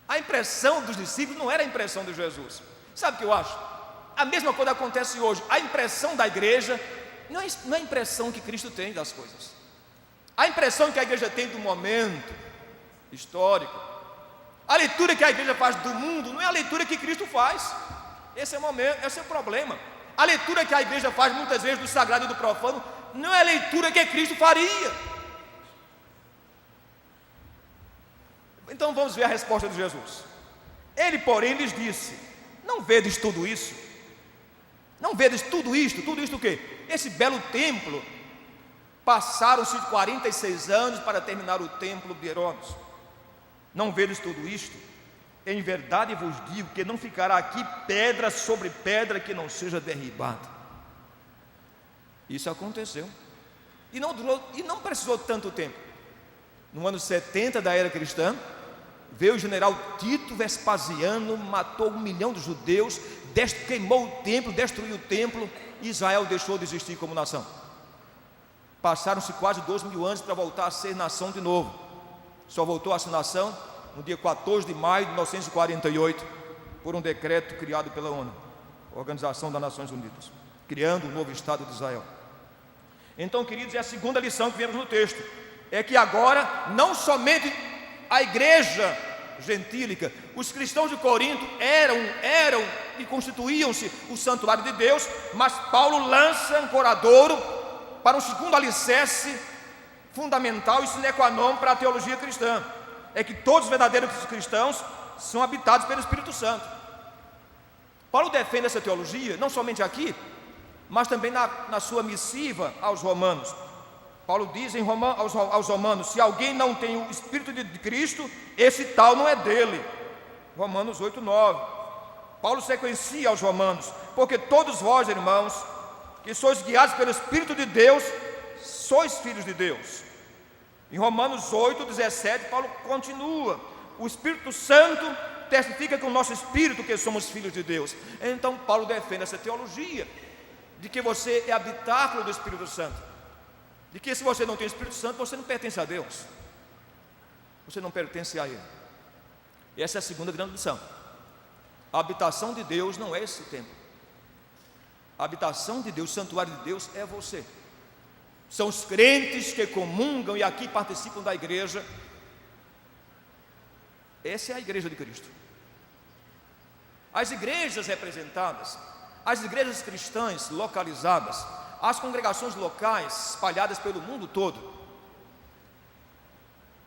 A impressão dos discípulos não era a impressão de Jesus. Sabe o que eu acho? A mesma coisa acontece hoje. A impressão da igreja não é a impressão que Cristo tem das coisas. A impressão que a igreja tem do momento histórico, a leitura que a igreja faz do mundo não é a leitura que Cristo faz. Esse é o problema. A leitura que a igreja faz muitas vezes do sagrado e do profano não é a leitura que Cristo faria. Então vamos ver a resposta de Jesus. Ele, porém, lhes disse: não vedes tudo isso? Não vedes tudo isto? Tudo isto o quê? Esse belo templo. Passaram-se 46 anos para terminar o templo de Herodes. Não vedes tudo isto? Em verdade vos digo que não ficará aqui pedra sobre pedra que não seja derribada. Isso aconteceu. E não precisou tanto tempo. No ano 70 da era cristã, veio o general Tito Vespasiano, matou 1 milhão de judeus, queimou o templo, destruiu o templo, e Israel deixou de existir como nação. Passaram-se quase 2.000 anos para voltar a ser nação de novo. Só voltou a ser nação no dia 14 de maio de 1948, por um decreto criado pela ONU, Organização das Nações Unidas, criando o novo Estado de Israel. Então, queridos, é a segunda lição que vemos no texto, é que agora não somente a igreja gentílica, os cristãos de Corinto eram e constituíam-se o santuário de Deus, mas Paulo lança ancoradouro para um segundo alicerce fundamental e sine qua non para a teologia cristã, é que todos os verdadeiros cristãos são habitados pelo Espírito Santo. Paulo defende essa teologia, não somente aqui, mas também na sua missiva aos romanos. Paulo diz aos romanos: se alguém não tem o Espírito de Cristo, esse tal não é dele. Romanos 8:9. Paulo sequencia aos romanos: porque todos vós, irmãos, que sois guiados pelo Espírito de Deus, sois filhos de Deus. Em Romanos 8:17, Paulo continua: o Espírito Santo testifica com o nosso espírito que somos filhos de Deus. Então Paulo defende essa teologia de que você é habitáculo do Espírito Santo, de que se você não tem o Espírito Santo, você não pertence a Deus, você não pertence a Ele. E essa é a segunda grande lição. A habitação de Deus não é esse templo. A habitação de Deus, o santuário de Deus é você. São os crentes que comungam e aqui participam da igreja. Essa é a igreja de Cristo. As igrejas representadas, as igrejas cristãs localizadas, as congregações locais espalhadas pelo mundo todo,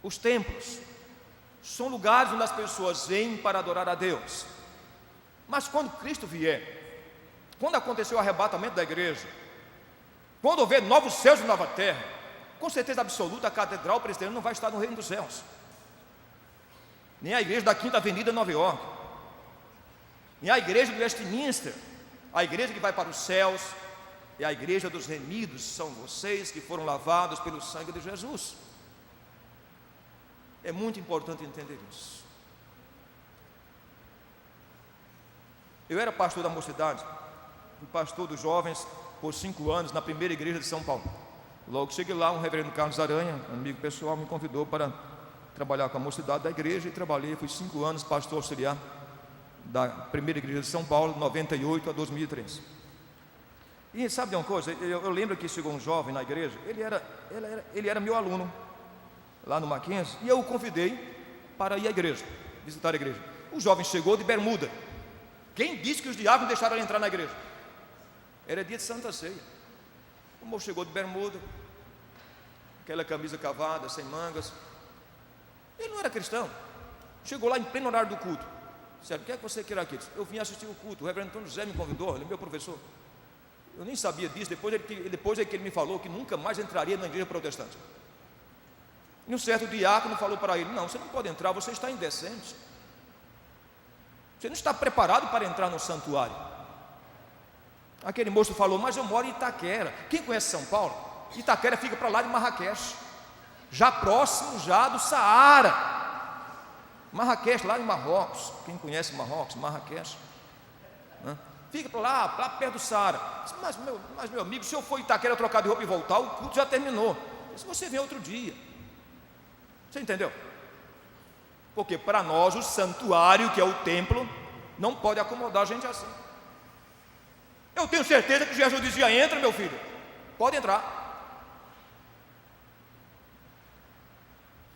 os templos, são lugares onde as pessoas vêm para adorar a Deus. Mas quando Cristo vier, quando acontecer o arrebatamento da igreja, quando houver novos céus e nova terra, com certeza absoluta a Catedral Presbiteriana não vai estar no reino dos céus, nem a igreja da Quinta Avenida em Nova York, nem a igreja do Westminster. A igreja que vai para os céus é a igreja dos remidos, são vocês que foram lavados pelo sangue de Jesus. É muito importante entender isso. Eu era pastor da mocidade, fui pastor dos jovens por 5 anos na primeira igreja de São Paulo. Logo cheguei lá, um reverendo Carlos Aranha, amigo pessoal, me convidou para trabalhar com a mocidade da igreja e trabalhei, fui 5 anos pastor auxiliar da primeira igreja de São Paulo, de 98 a 2003. E sabe de uma coisa, eu lembro que chegou um jovem na igreja, ele era meu aluno lá no Mackenzie, e eu o convidei para ir à igreja, visitar a igreja. O jovem chegou de bermuda. Quem disse que os diáconos deixaram ele entrar na igreja? Era dia de Santa Ceia. O moço chegou de bermuda, aquela camisa cavada, sem mangas. Ele não era cristão. Chegou lá em pleno horário do culto. Sério, o que é que você quer aqui? Eu vim assistir o culto, o reverendo Antônio José me convidou, ele é meu professor. Eu nem sabia disso, depois é que ele me falou que nunca mais entraria na igreja protestante. E um certo diácono falou para ele: não, você não pode entrar, você está indecente. Você não está preparado para entrar no santuário. Aquele moço falou: mas eu moro em Itaquera. Quem conhece São Paulo? Itaquera fica para lá de Marrakech, já próximo já do Saara. Marrakech, lá em Marrocos. Quem conhece Marrocos? Marrakech, né? Fica para lá perto do Saara. Mas meu amigo, se eu for em Itaquera trocar de roupa e voltar, o culto já terminou. Se você vem outro dia. Você entendeu? Porque para nós o santuário, que é o templo, não pode acomodar gente assim. Eu tenho certeza que Jesus dizia: entra, meu filho, pode entrar.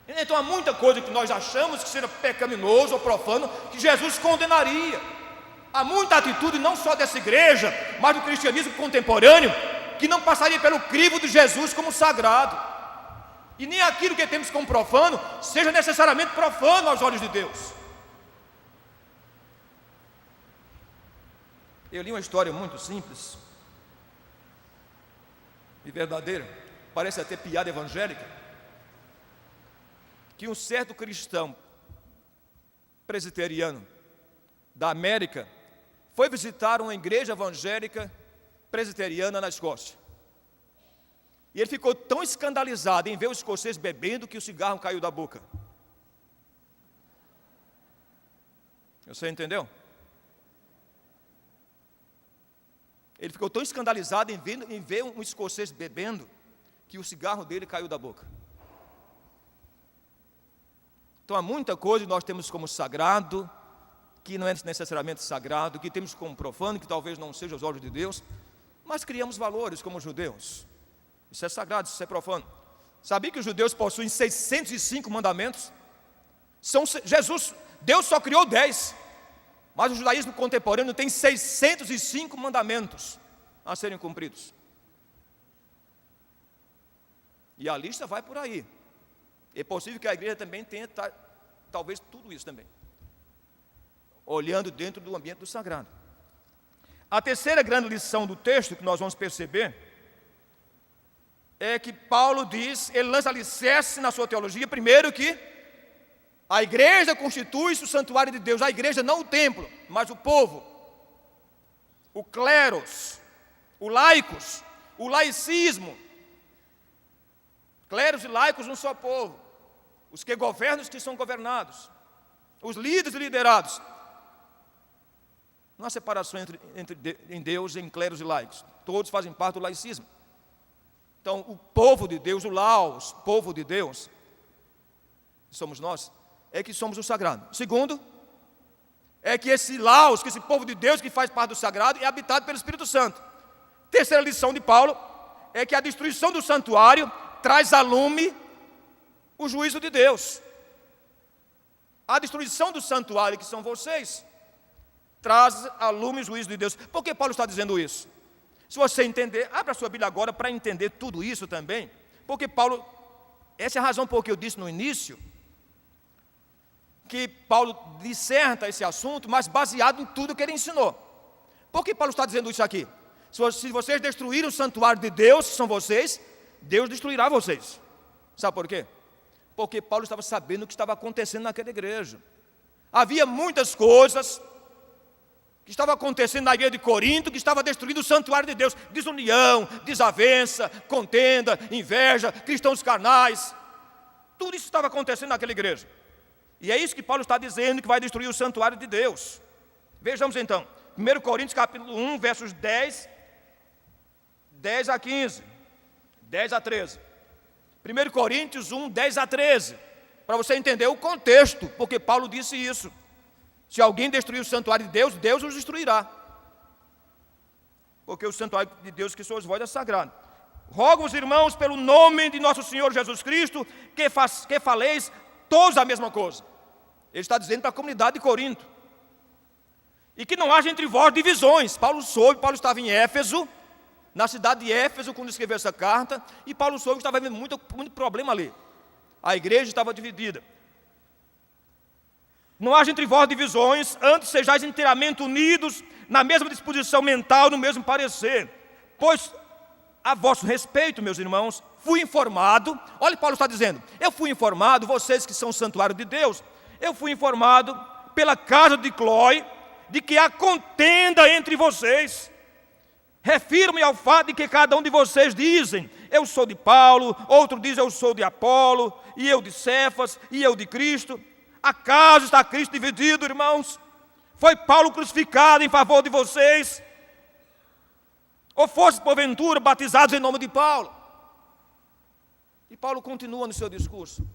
Então há muita coisa que nós achamos que seja pecaminoso ou profano, que Jesus condenaria. Há muita atitude, não só dessa igreja, mas do cristianismo contemporâneo, que não passaria pelo crivo de Jesus como sagrado. E nem aquilo que temos como profano seja necessariamente profano aos olhos de Deus. Eu li uma história muito simples e verdadeira, parece até piada evangélica, que um certo cristão presbiteriano da América foi visitar uma igreja evangélica presbiteriana na Escócia. E ele ficou tão escandalizado em ver os escoceses bebendo que o cigarro caiu da boca. Você entendeu? Ele ficou tão escandalizado em ver um escocês bebendo que o cigarro dele caiu da boca. Então há muita coisa que nós temos como sagrado, que não é necessariamente sagrado, que temos como profano, que talvez não seja aos olhos de Deus, mas criamos valores como judeus. Isso é sagrado, isso é profano. Sabia que os judeus possuem 605 mandamentos? Deus só criou 10, mas o judaísmo contemporâneo tem 605 mandamentos a serem cumpridos. E a lista vai por aí. É possível que a igreja também tenha, talvez, tudo isso também, olhando dentro do ambiente do sagrado. A terceira grande lição do texto que nós vamos perceber é que Paulo diz, ele lança alicerce na sua teologia, primeiro que a igreja constitui o santuário de Deus. A igreja não o templo, mas o povo, o cleros, o laicos, o laicismo. Cleros e laicos, um só povo. Os que governam, os que são governados. Os líderes e liderados. Não há separação em Deus, em cleros e laicos. Todos fazem parte do laicismo. Então, o povo de Deus, o laos, povo de Deus, que somos nós, é que somos o sagrado. Segundo, é que esse laos, que esse povo de Deus que faz parte do sagrado, é habitado pelo Espírito Santo. Terceira lição de Paulo é que a destruição do santuário traz a lume o juízo de Deus. A destruição do santuário, que são vocês, traz a lume o juízo de Deus. Por que Paulo está dizendo isso? Se você entender, abra a sua Bíblia agora para entender tudo isso também. Porque Paulo, essa é a razão por que eu disse no início, que Paulo disserta esse assunto, mas baseado em tudo que ele ensinou. Por que Paulo está dizendo isso aqui? Se vocês destruírem o santuário de Deus, que são vocês, Deus destruirá vocês. Sabe por quê? Porque Paulo estava sabendo o que estava acontecendo naquela igreja. Havia muitas coisas que estavam acontecendo na igreja de Corinto, que estava destruindo o santuário de Deus. Desunião, desavença, contenda, inveja, cristãos carnais. Tudo isso estava acontecendo naquela igreja. E é isso que Paulo está dizendo, que vai destruir o santuário de Deus. Vejamos então, 1 Coríntios capítulo 1, versos 10 a 15, 10 a 13. 1 Coríntios 1, 10 a 13, para você entender o contexto, porque Paulo disse isso. Se alguém destruir o santuário de Deus, Deus os destruirá. Porque o santuário de Deus que sois vós é sagrado. Rogo-vos, irmãos, pelo nome de nosso Senhor Jesus Cristo, que faleis todos a mesma coisa. Ele está dizendo para a comunidade de Corinto. E que não haja entre vós divisões. Paulo estava em Éfeso, na cidade de Éfeso, quando escreveu essa carta, e Paulo soube que estava havendo muito problema ali. A igreja estava dividida. Não haja entre vós divisões, antes sejais inteiramente unidos, na mesma disposição mental, no mesmo parecer. Pois, a vosso respeito, meus irmãos, fui informado, olha o que Paulo está dizendo, eu fui informado, vocês que são o santuário de Deus, eu fui informado pela casa de Cloé, de que há contenda entre vocês. Refiro-me ao fato de que cada um de vocês dizem, eu sou de Paulo, outro diz eu sou de Apolo, e eu de Cefas, e eu de Cristo. Acaso está Cristo dividido, irmãos? Foi Paulo crucificado em favor de vocês? Ou fosse porventura batizados em nome de Paulo? E Paulo continua no seu discurso.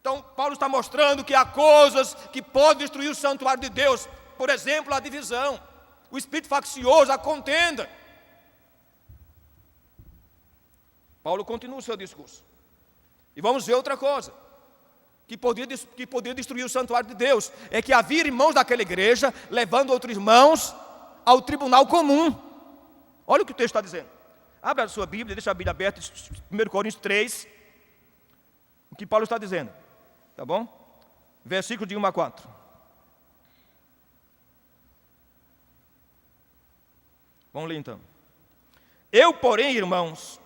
Então Paulo está mostrando que há coisas que podem destruir o santuário de Deus. Por exemplo, a divisão, o espírito faccioso, a contenda. Paulo continua o seu discurso. E vamos ver outra coisa, que poderia destruir o santuário de Deus, é que havia irmãos daquela igreja, levando outros irmãos ao tribunal comum. Olha o que o texto está dizendo. Abra a sua Bíblia, deixa a Bíblia aberta, 1 Coríntios 3, o que Paulo está dizendo, tá bom? Versículo de 1 a 4. Vamos ler então. Eu, porém, irmãos,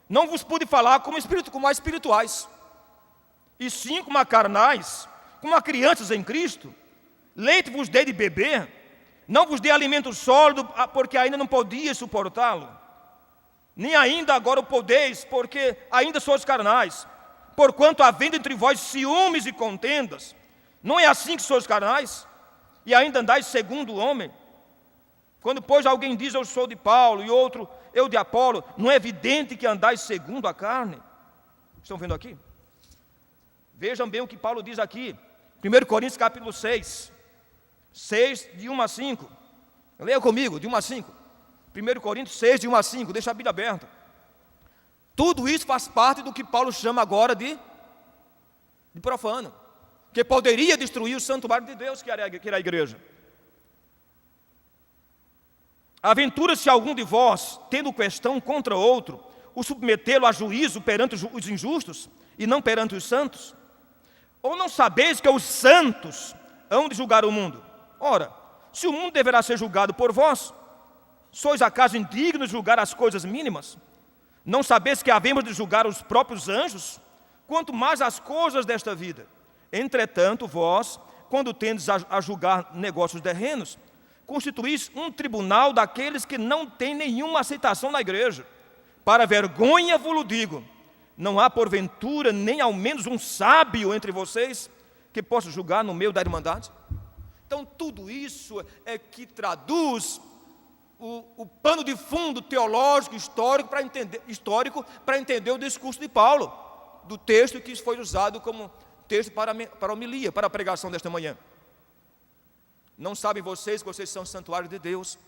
não vos pude falar como a espirituais, e sim como a carnais, como a crianças em Cristo. Leite vos dei de beber, não vos dei alimento sólido, porque ainda não podias suportá-lo, nem ainda agora o podeis, porque ainda sois carnais. Porquanto havendo entre vós ciúmes e contendas, não é assim que sois carnais, e ainda andais segundo o homem? Quando, pois, alguém diz eu sou de Paulo, e outro eu de Apolo, não é evidente que andais segundo a carne? Estão vendo aqui? Vejam bem o que Paulo diz aqui, 1 Coríntios capítulo 6, de 1 a 5. Leia comigo, de 1 a 5. 1 Coríntios 6, de 1 a 5, deixa a Bíblia aberta. Tudo isso faz parte do que Paulo chama agora de profano, que poderia destruir o santuário de Deus, que era a igreja. Aventura-se algum de vós, tendo questão contra outro, o submetê-lo a juízo perante os injustos, e não perante os santos? Ou não sabeis que os santos hão de julgar o mundo? Ora, se o mundo deverá ser julgado por vós, sois acaso indignos de julgar as coisas mínimas? Não sabeis que havemos de julgar os próprios anjos? Quanto mais as coisas desta vida. Entretanto, vós, quando tendes a julgar negócios terrenos, constituís um tribunal daqueles que não têm nenhuma aceitação na igreja. Para vergonha vos digo, não há porventura nem ao menos um sábio entre vocês que possa julgar no meio da irmandade? Então tudo isso é que traduz o pano de fundo teológico, histórico para entender o discurso de Paulo, do texto que foi usado como texto para a homilia, para a pregação desta manhã. Não sabem vocês que vocês são o santuário de Deus,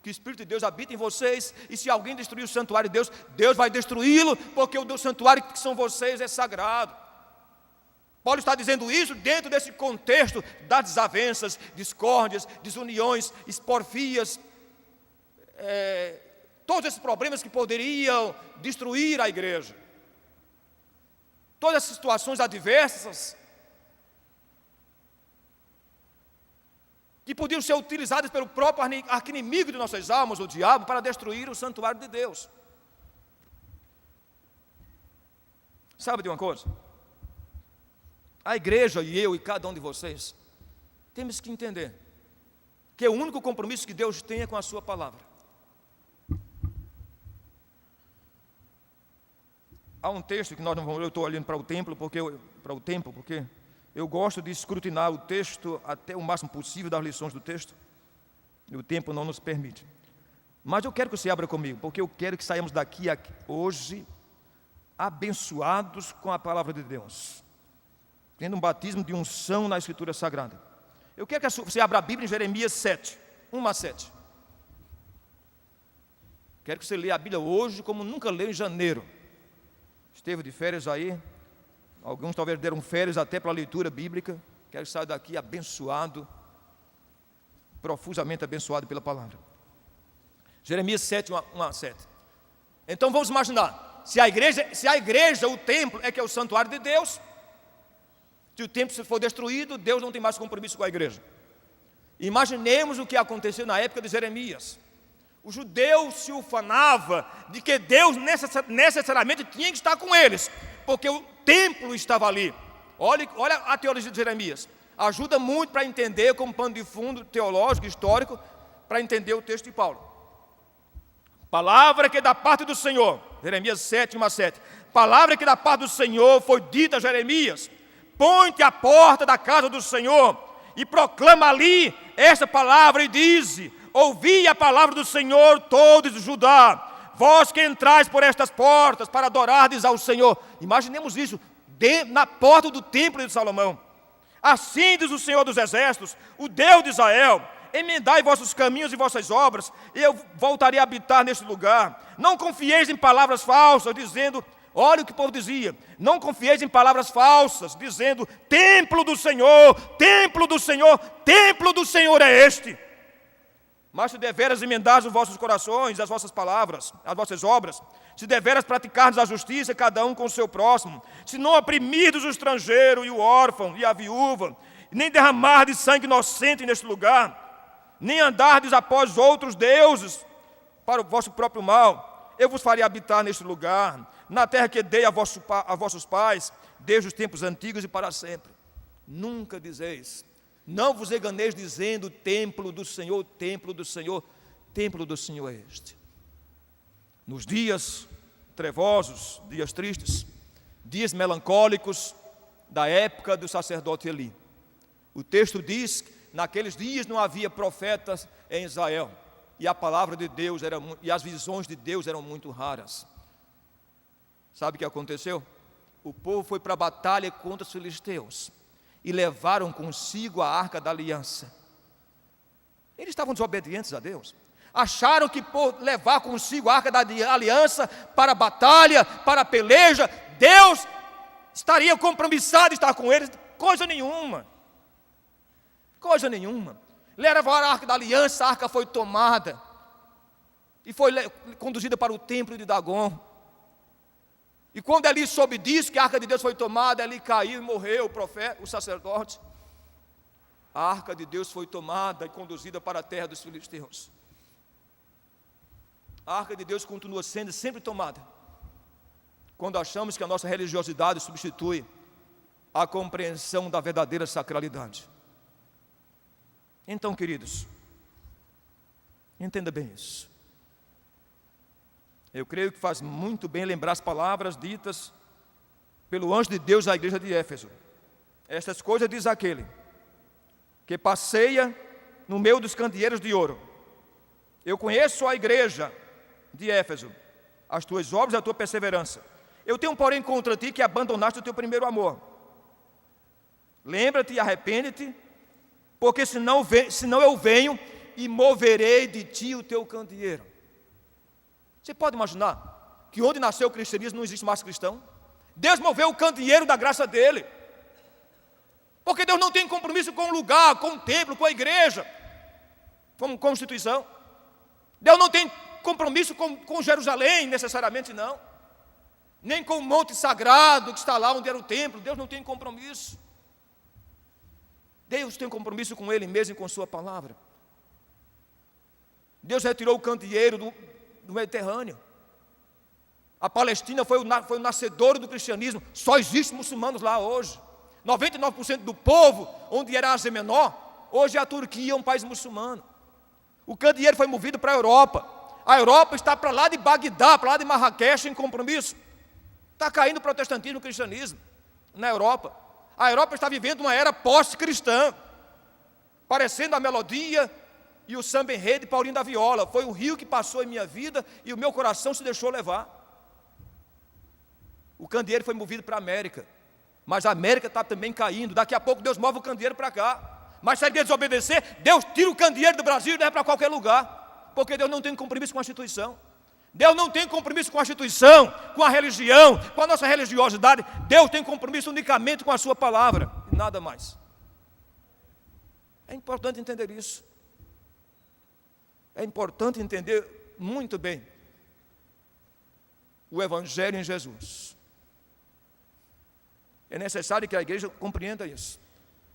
que o Espírito de Deus habita em vocês, e se alguém destruir o santuário de Deus, Deus vai destruí-lo, porque o santuário que são vocês é sagrado. Paulo está dizendo isso dentro desse contexto das desavenças, discórdias, desuniões, porfias, todos esses problemas que poderiam destruir a igreja, todas essas situações adversas, que podiam ser utilizadas pelo próprio arqui-inimigo de nossas almas, o diabo, para destruir o santuário de Deus. Sabe de uma coisa? A igreja e eu e cada um de vocês temos que entender que o único compromisso que Deus tem é com a sua palavra. Há um texto que nós não vamos ler, eu estou olhando para o templo, porque eu gosto de escrutinar o texto até o máximo possível das lições do texto. E o tempo não nos permite. Mas eu quero que você abra comigo, porque eu quero que saímos daqui hoje abençoados com a palavra de Deus, tendo um batismo de unção na Escritura Sagrada. Eu quero que você abra a Bíblia em Jeremias 7, 1-7. Quero que você leia a Bíblia hoje como nunca leu em janeiro. Esteve de férias aí, alguns talvez deram férias até para a leitura bíblica. Quero que saia daqui abençoado, profusamente abençoado pela palavra. Jeremias 7, 1-7. Então vamos imaginar, se a igreja, o templo é que é o santuário de Deus, se o templo for destruído, Deus não tem mais compromisso com a igreja. Imaginemos o que aconteceu na época de Jeremias. O judeu se ufanava de que Deus necessariamente tinha que estar com eles, porque o templo estava ali. Olha a teologia de Jeremias. Ajuda muito para entender, como pano de fundo teológico, histórico, para entender o texto de Paulo. Palavra que da parte do Senhor, Jeremias 7, 1-7. Palavra que da parte do Senhor foi dita a Jeremias: põe-te à porta da casa do Senhor e proclama ali esta palavra e dize: ouvi a palavra do Senhor, todos de Judá, vós que entrais por estas portas para adorardes ao Senhor. Imaginemos isso, na porta do templo de Salomão. Assim diz o Senhor dos Exércitos, o Deus de Israel: emendai vossos caminhos e vossas obras, e eu voltarei a habitar neste lugar. Não confieis em palavras falsas, dizendo, olha o que o povo dizia, não confieis em palavras falsas, dizendo, templo do Senhor, templo do Senhor, templo do Senhor é este. Mas se deveras emendardes os vossos corações, as vossas palavras, as vossas obras, se deveras praticardes a justiça, cada um com o seu próximo, se não oprimirdes o estrangeiro e o órfão e a viúva, nem derramardes sangue inocente neste lugar, nem andardes após outros deuses para o vosso próprio mal, eu vos farei habitar neste lugar, na terra que dei a vossos pais, desde os tempos antigos e para sempre. Nunca dizeis, não vos enganeis dizendo, templo do Senhor, templo do Senhor, templo do Senhor é este. Nos dias trevosos, dias tristes, dias melancólicos da época do sacerdote Eli, o texto diz que naqueles dias não havia profetas em Israel, e a palavra de Deus e as visões de Deus eram muito raras. Sabe o que aconteceu? O povo foi para a batalha contra os filisteus e levaram consigo a arca da aliança. Eles estavam desobedientes a Deus. Acharam que por levar consigo a arca da aliança para a batalha, para a peleja, Deus estaria compromissado em estar com eles. Coisa nenhuma. Coisa nenhuma. Levaram a arca da aliança, a arca foi tomada e foi conduzida para o templo de Dagon. E quando Eli soube disso, que a arca de Deus foi tomada, Eli caiu e morreu, o profeta, o sacerdote. A arca de Deus foi tomada e conduzida para a terra dos filisteus. A arca de Deus continua sendo sempre tomada quando achamos que a nossa religiosidade substitui a compreensão da verdadeira sacralidade. Então, queridos, entenda bem isso. Eu creio que faz muito bem lembrar as palavras ditas pelo anjo de Deus à igreja de Éfeso. Estas coisas diz aquele que passeia no meio dos candeeiros de ouro. Eu conheço a igreja de Éfeso, as tuas obras e a tua perseverança. Eu tenho, porém, contra ti que abandonaste o teu primeiro amor. Lembra-te e arrepende-te, porque senão eu venho e moverei de ti o teu candeeiro. Você pode imaginar que onde nasceu o cristianismo não existe mais cristão? Deus moveu o candeeiro da graça dele, porque Deus não tem compromisso com o lugar, com o templo, com a igreja, com instituição. Deus não tem compromisso com Jerusalém, necessariamente não, nem com o monte sagrado que está lá onde era o templo. Deus não tem compromisso. Deus tem compromisso com Ele mesmo e com sua palavra. Deus retirou o candeeiro do Mediterrâneo. A Palestina foi o nascedouro do cristianismo. Só existem muçulmanos lá hoje. 99% do povo, onde era a Ásia Menor, hoje é a Turquia, um país muçulmano. O candeeiro foi movido para a Europa. A Europa está para lá de Bagdá, para lá de Marrakech, em compromisso. Está caindo o protestantismo e o cristianismo na Europa. A Europa está vivendo uma era pós-cristã, parecendo a melodia e o samba enredo de Paulinho da Viola. Foi um rio que passou em minha vida e o meu coração se deixou levar. O candeeiro foi movido para a América, mas a América está também caindo. Daqui a pouco Deus move o candeeiro para cá. Mas se a igreja desobedecer, Deus tira o candeeiro do Brasil e leva para qualquer lugar, porque Deus não tem compromisso com a instituição. Deus não tem compromisso com a instituição, com a religião, com a nossa religiosidade. Deus tem compromisso unicamente com a sua palavra e nada mais. É importante entender isso. É importante entender muito bem o Evangelho em Jesus. É necessário que a igreja compreenda isso.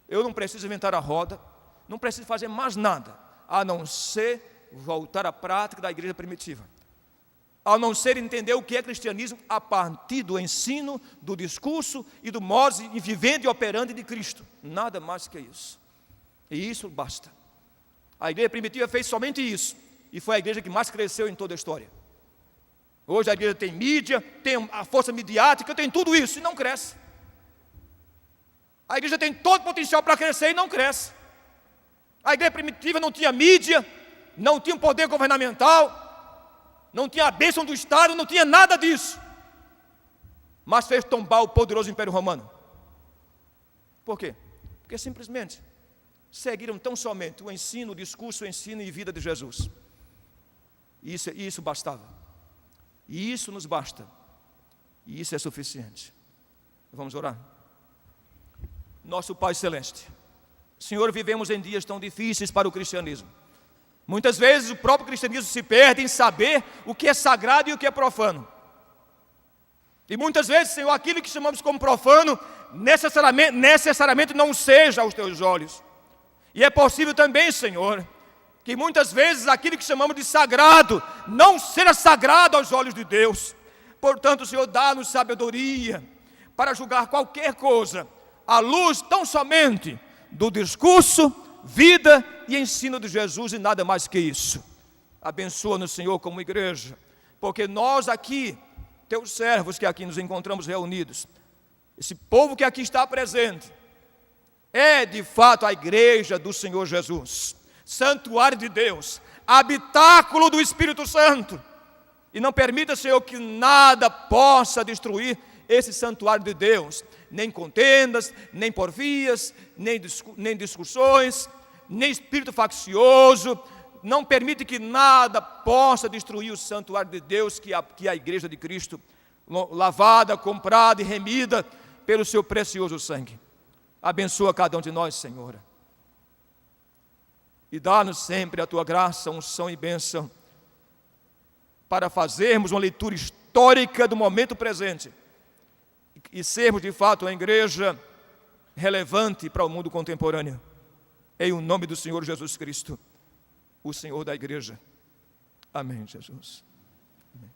Eu não preciso inventar a roda, não preciso fazer mais nada, a não ser voltar à prática da igreja primitiva. A não ser entender o que é cristianismo a partir do ensino, do discurso e do modo de vivendo e operando de Cristo. Nada mais que isso. E isso basta. A igreja primitiva fez somente isso. E foi a igreja que mais cresceu em toda a história. Hoje a igreja tem mídia, tem a força midiática, tem tudo isso e não cresce. A igreja tem todo o potencial para crescer e não cresce. A igreja primitiva não tinha mídia, não tinha um poder governamental, não tinha a bênção do Estado, não tinha nada disso. Mas fez tombar o poderoso Império Romano. Por quê? Porque simplesmente seguiram tão somente o ensino, o discurso, o ensino e vida de Jesus. Isso bastava. E isso nos basta. E isso é suficiente. Vamos orar? Nosso Pai Celeste, Senhor, vivemos em dias tão difíceis para o cristianismo. Muitas vezes o próprio cristianismo se perde em saber o que é sagrado e o que é profano. E muitas vezes, Senhor, aquilo que chamamos como profano necessariamente não seja aos teus olhos. E é possível também, Senhor, que muitas vezes aquilo que chamamos de sagrado não seja sagrado aos olhos de Deus. Portanto, Senhor, dá-nos sabedoria para julgar qualquer coisa à luz tão somente do discurso, vida e ensino de Jesus e nada mais que isso. Abençoa-nos, Senhor, como igreja, porque nós aqui, teus servos que aqui nos encontramos reunidos, esse povo que aqui está presente, é de fato a igreja do Senhor Jesus, santuário de Deus, habitáculo do Espírito Santo. E não permita, Senhor, que nada possa destruir esse santuário de Deus, nem contendas, nem porfias, nem discussões, nem espírito faccioso. Não permite que nada possa destruir o santuário de Deus, que é a igreja de Cristo, lavada, comprada e remida pelo seu precioso sangue. Abençoa cada um de nós, Senhor, e dá-nos sempre a tua graça, unção e bênção, para fazermos uma leitura histórica do momento presente e sermos de fato uma igreja relevante para o mundo contemporâneo. Em o nome do Senhor Jesus Cristo, o Senhor da igreja. Amém, Jesus. Amém.